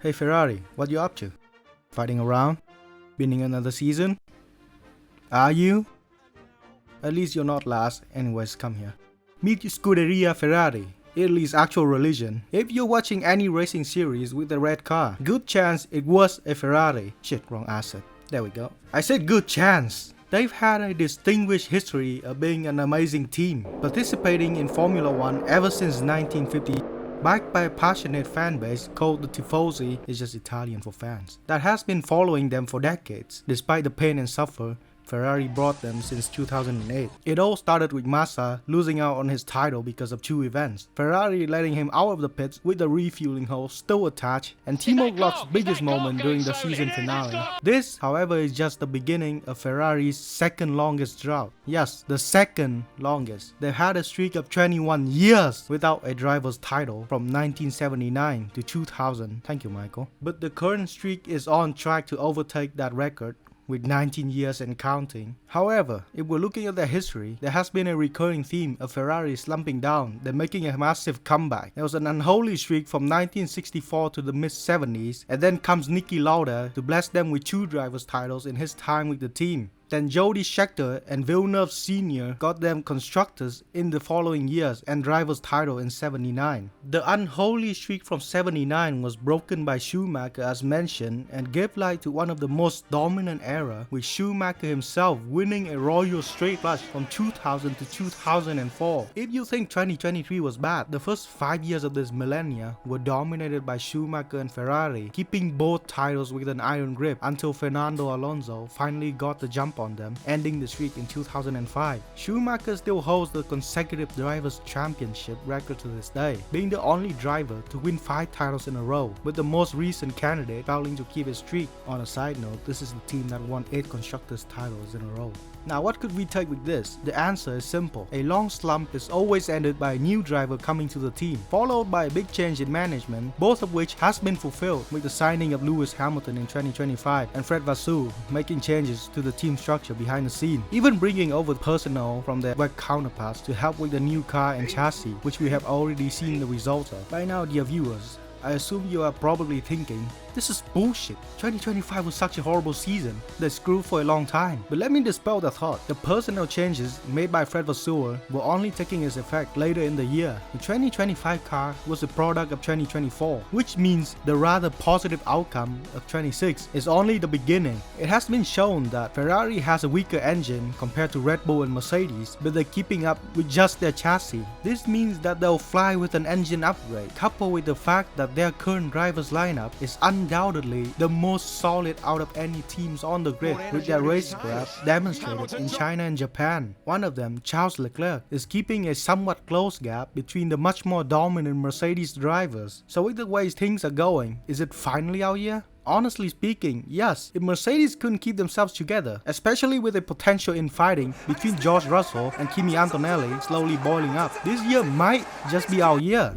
Hey Ferrari, what you up to? Fighting around? Winning another season? Are you? At least you're not last, anyways come here. Meet Scuderia Ferrari, Italy's actual religion. If you're watching any racing series with a red car, good chance it was a Ferrari. Shit, wrong asset. There we go. I said good chance. They've had a distinguished history of being an amazing team, participating in Formula 1 ever since 1950. Backed by a passionate fan base called the Tifosi, is just Italian for fans, that has been following them for decades. Despite the pain and suffer Ferrari brought them since 2008. It all started with Massa losing out on his title because of two events. Ferrari letting him out of the pits with the refueling hole still attached, and Timo Glock's biggest moment during the season finale. This, however, is just the beginning of Ferrari's second longest drought. Yes, the second longest. They've had a streak of 21 years without a driver's title from 1979 to 2000. Thank you, Michael. But the current streak is on track to overtake that record, with 19 years and counting. However, if we're looking at their history, there has been a recurring theme of Ferrari slumping down, then making a massive comeback. There was an unholy streak from 1964 to the mid-70s, and then comes Niki Lauda to bless them with two drivers' titles in his time with the team. Then Jody Scheckter and Villeneuve Sr. got them constructors in the following years and driver's title in 79. The unholy streak from 79 was broken by Schumacher as mentioned and gave light to one of the most dominant era, with Schumacher himself winning a royal straight flush from 2000 to 2004. If you think 2023 was bad, the first 5 years of this millennia were dominated by Schumacher and Ferrari, keeping both titles with an iron grip until Fernando Alonso finally got the jump on them, ending the streak in 2005. Schumacher still holds the consecutive Drivers' Championship record to this day, being the only driver to win 5 titles in a row, with the most recent candidate failing to keep his streak. On a side note, this is the team that won 8 constructors titles in a row. Now what could we take with this? The answer is simple. A long slump is always ended by a new driver coming to the team, followed by a big change in management, both of which has been fulfilled with the signing of Lewis Hamilton in 2025 and Fred Vasseur making changes to the team structure behind the scene, even bringing over personnel from their WEC counterparts to help with the new car and chassis, which we have already seen the results of. By now, dear viewers, I assume you are probably thinking, this is bullshit. 2025 was such a horrible season. They screwed for a long time. But let me dispel the thought. The personnel changes made by Fred Vasseur were only taking its effect later in the year. The 2025 car was a product of 2024, which means the rather positive outcome of 26 is only the beginning. It has been shown that Ferrari has a weaker engine compared to Red Bull and Mercedes, but they're keeping up with just their chassis. This means that they'll fly with an engine upgrade, coupled with the fact that their current drivers lineup is undoubtedly the most solid out of any teams on the grid, with their racecraft demonstrated in China and Japan. One of them, Charles Leclerc, is keeping a somewhat close gap between the much more dominant Mercedes drivers. So with the way things are going, is it finally our year? Honestly speaking, yes, if Mercedes couldn't keep themselves together, especially with a potential infighting between George Russell and Kimi Antonelli slowly boiling up, this year might just be our year.